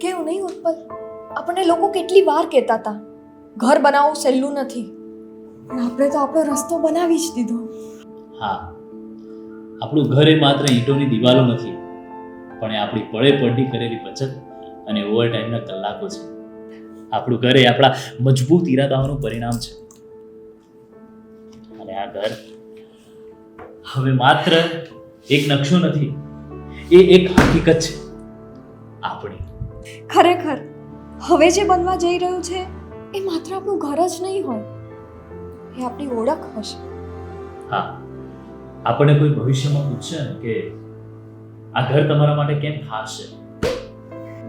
કેવું નહીં ઉત્પલ? આપણને લોકો કેટલી વાર કહેતા હતા ઘર બનાવવું સહેલું નથી, પણ આપણે તો આપણો રસ્તો બનાવી જ દીધો. હા, આપણું ઘર એ માત્ર ઈંટોની દિવાલો નથી, પણ એ આપણી પળે પળની કરેલી બચત અને ઓવરટાઈમના કલાકો છે. આપણું ઘર એ આપણા મજબૂત ઈરાદાઓનું પરિણામ છે. અને આ ઘર હવે માત્ર એક નકશો નથી, એ એક હકીકત છે આપણી. ખરેખર હવે જે બનવા જઈ રહ્યું છે એ માત્ર આપણું ઘર જ નહીં હોય, એ આપણી ઓળખ હશે. હા, આપણને કોઈ ભવિષ્યમાં પૂછશે ને કે આ ઘર તમારા માટે કેમ ખાસ છે,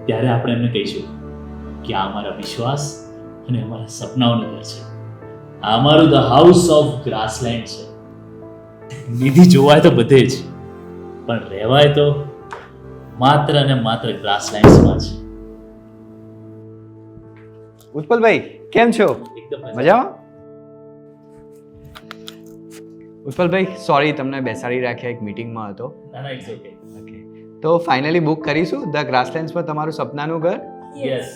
ત્યારે આપણે એમને કહીશું કે આ અમારા વિશ્વાસ અને અમારા સપનાઓનું ઘર છે. આ અમારું ધ હાઉસ ઓફ ગ્રાસલેન્ડ છે. નિધિ જોવાય તો બધે જ, પણ રહેવાય તો માત્ર અને માત્ર ગ્રાસલેન્ડ્સમાં જ. ઉત્પલભાઈ કેમ છો? એકદમ મજામાં? ઉત્પલભાઈ સોરી તમને બેસાડી રાખ્યા, એક મીટિંગમાં હતો. ના ના, ઇટ્સ ઓકે. ઓકે, તો ફાઇનલી બુક કરીશું ધ ગ્રાસલેન્ડ્સ પર તમારું સપનાનું ઘર. યસ,